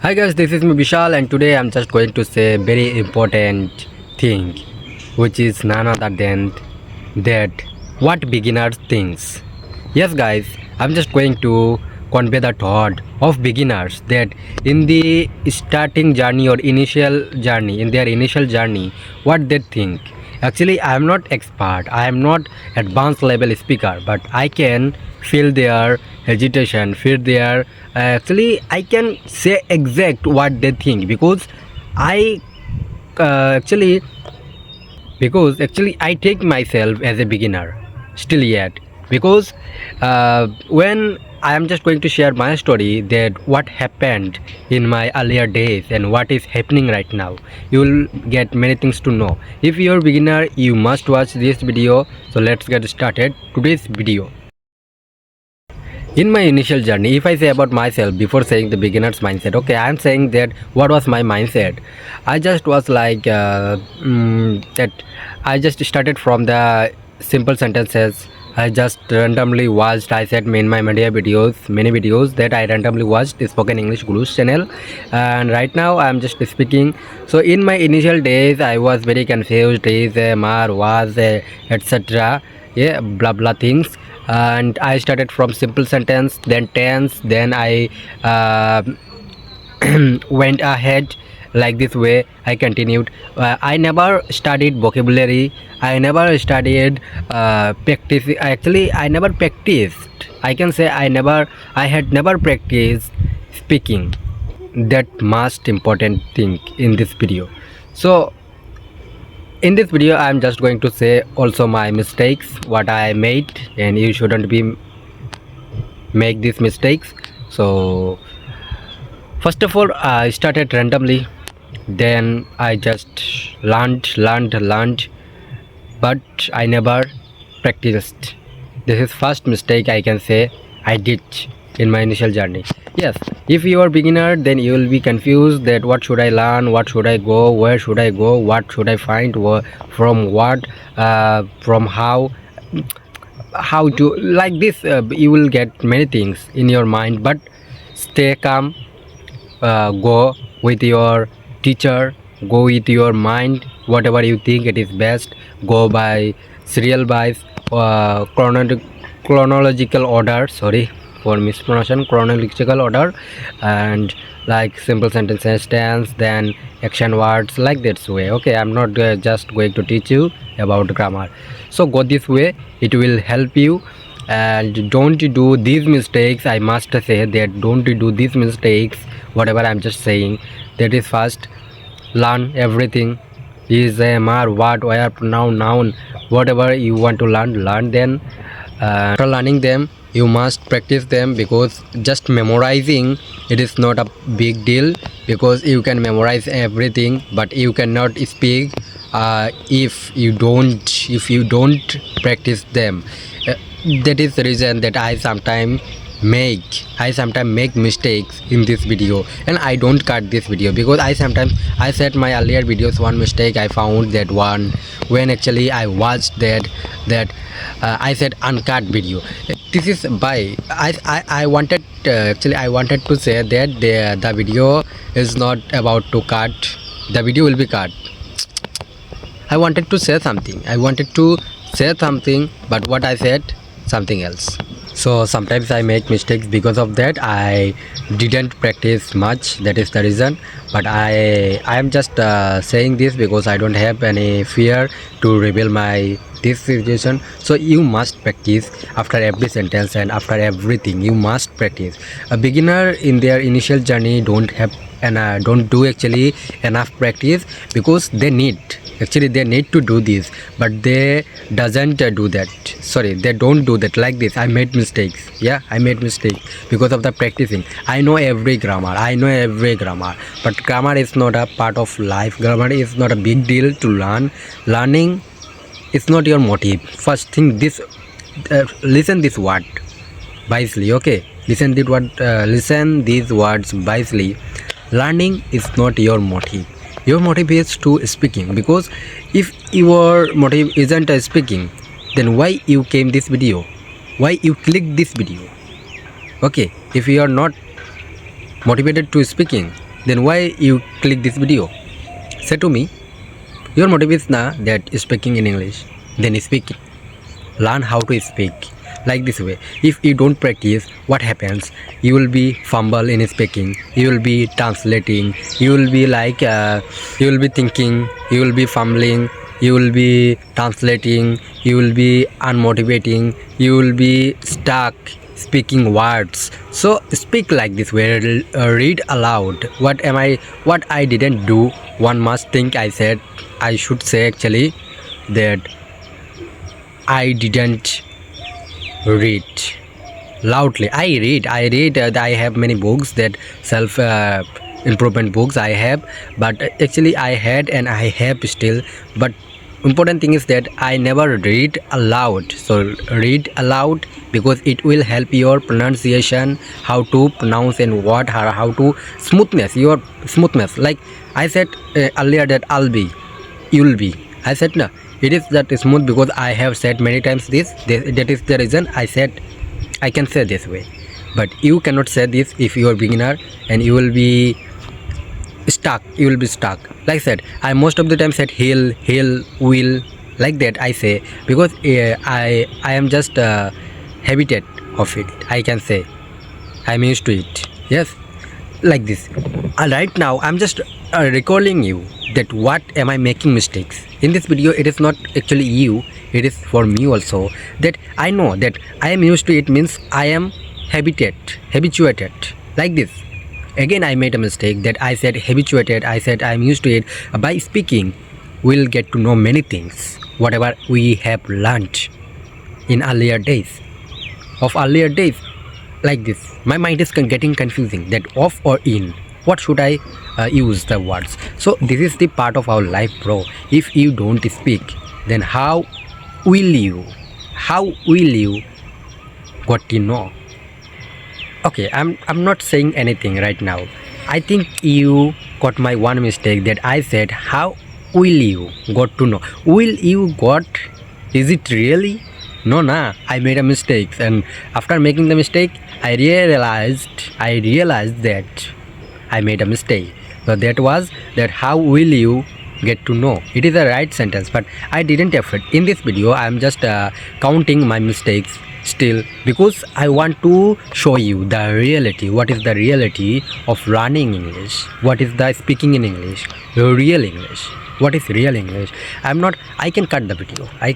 Hi guys, this is me Vishal, and today I'm just going to say very important thing, which is none other than that what beginners thinks. Yes guys, I'm just going to convey the thought of beginners that in the starting journey or initial journey, in their initial journey, what they think. Actually, I am not expert, I am not advanced level speaker, but I can feel their hesitation, feel their actually I can say exact what they think because I actually I take myself as a beginner still yet because when I am just going to share my story that what happened in my earlier days and what is happening right now, you will get many things to know. If you're a beginner, you must watch this video. So let's get started today's video. In my initial journey, if I say about myself before saying the beginner's mindset, okay, I'm saying that what was my mindset. I just was like that I just started from the simple sentences. I just randomly watched, I said in my media videos, many videos that I randomly watched the spoken English gurus channel, and right now I'm just speaking. So in my initial days I was very confused, is mar was etc, yeah, blah blah things, and I started from simple sentence, then tense, then I went ahead like this way. I continued. I never studied vocabulary, I never studied practice. Actually, I never practiced, I can say I had never practiced speaking. That most important thing in this video. So in this video I'm just going to say also my mistakes what I made, and you shouldn't be make these mistakes. So first of all, I started randomly, then I just learned, but I never practiced. This is first mistake I can say I did in my initial journey. Yes, if you are beginner, then you will be confused that what should I learn, what should I go, where should I go, what should I find, from what, from how to, like this. You will get many things in your mind, but stay calm. Go with your teacher, go with your mind, whatever you think it is best. Go by serial wise, chronological order, sorry for mispronunciation, chronological order, and like simple sentences, tense, then action words, like this way. Okay, I'm not just going to teach you about grammar. So go this way, it will help you. And don't do these mistakes. I must say that don't do these mistakes whatever I'm just saying. That is first, learn everything, is mr, what, where, pronoun, noun, whatever you want to learn. Then after learning them, you must practice them, because just memorizing it is not a big deal, because you can memorize everything but you cannot speak if you don't practice them. That is the reason that I sometimes make mistakes in this video, and I don't cut this video, because I said my earlier videos one mistake I found, that one when actually I watched that I said uncut video. This is by I wanted actually I wanted to say that the video is not about to cut, the video will be cut. I wanted to say something, but what I said something else. So sometimes I make mistakes, because of that I didn't practice much, that is the reason. But I am just saying this because I don't have any fear to reveal my this situation. So you must practice after every sentence and after everything. You must practice. A beginner in their initial journey don't have and don't do actually enough practice, because they need to do this, but they doesn't do that. Sorry, they don't do that. Like this, I made mistakes. Yeah, I made mistakes because of the practicing. I know every grammar, but grammar is not a part of life. Grammar is not a big deal to learn. Learning is not your motive. First thing, this listen this word wisely. Okay, listen these words wisely. Learning is not your motive. Your motive is to speaking, because if your motive isn't speaking, then why you came this video, why you click this video? Okay, if you are not motivated to speaking, then why you click this video? Say to me. Your motive is that speaking in English, then speak it. Learn how to speak like this way. If you don't practice, what happens? You will be fumble in speaking, you will be translating, you will be you will be thinking, you will be fumbling, you will be translating, you will be unmotivating, you will be stuck speaking words. So speak like this way. Read aloud. What I didn't do? One must think I should say actually that I didn't read loudly. I read. I have many books, that self improvement books I have, but actually I had and I have still. But important thing is that I never read aloud. So read aloud, because it will help your pronunciation, how to pronounce and what, how to your smoothness. Like I said earlier that I'll be, you'll be. I said no. It is that smooth because I have said many times that is the reason I said I can say this way. But you cannot say this if you are beginner, and you will be stuck. You will be stuck. Like I said, I most of the time said he'll, will, like that I say, because I am just habited of it. I can say I'm used to it. Yes, like this. Right now I'm just recalling you that what am I making mistakes in this video. It is not actually you, it is for me also, that I know that I am used to it, means I am habituated like this. Again I made a mistake that I said habituated. I said I am used to it. By speaking we'll get to know many things, whatever we have learned in earlier days. Like this, my mind is getting confusing, that off or in, what should I use the words. So this is the part of our life, bro. If you don't speak, then how will you got to know? Okay, I'm not saying anything right now. I think you got my one mistake, that I said how will you got to know. Will you got, is it really? No, I made a mistake, and after making the mistake I realized that I made a mistake. So that was that how will you get to know. It is a right sentence, but I didn't effort. In this video I am just counting my mistakes still, because I want to show you the reality. What is the reality of learning English? What is the speaking in English? Real English. What is real English? I can cut the video. I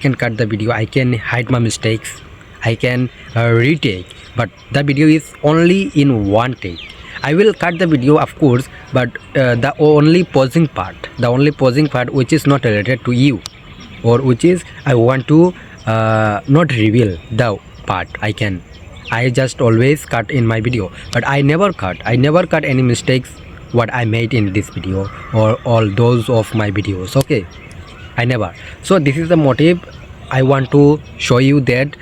can hide my mistakes. I can retake, but the video is only in one take. I will cut the video, of course, but the only pausing part which is not related to you, or which is I want to not reveal the part. I just always cut in my video, but I never cut any mistakes what I made in this video or all those of my videos. Okay, I never. So this is the motive. I want to show you that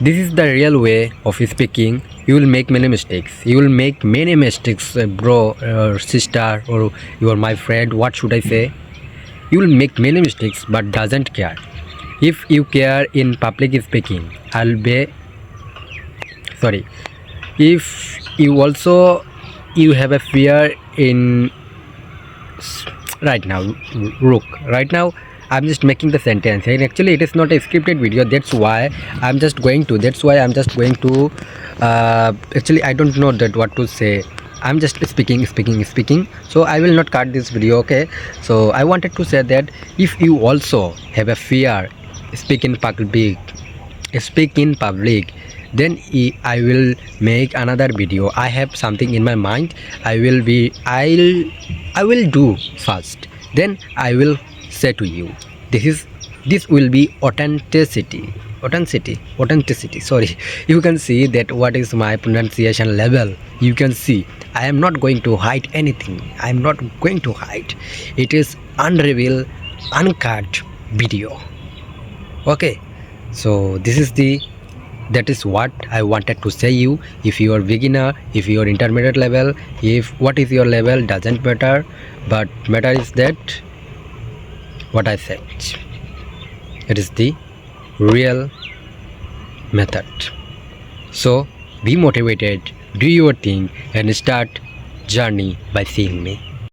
this is the real way of speaking. You will make many mistakes. Bro, sister, or you are my friend. What should I say? You will make many mistakes, but doesn't care. If you care in public speaking, if you have a fear in right now I'm just making the sentence, and actually it is not a scripted video. That's why I'm just going to actually I don't know that what to say. I'm just speaking. So I will not cut this video. Okay, so I wanted to say that if you also have a fear speak in public, then I will make another video. I have something in my mind. I will do first, then I will say to you, this will be authenticity. Sorry, you can see that what is my pronunciation level. You can see I am not going to hide anything. It is unrevealed, uncut video. Okay, so that is what I wanted to say you. If you are beginner, if you are intermediate level, if what is your level doesn't matter, but matter is that what I said, it is the real method. So be motivated, do your thing, and start journey by seeing me.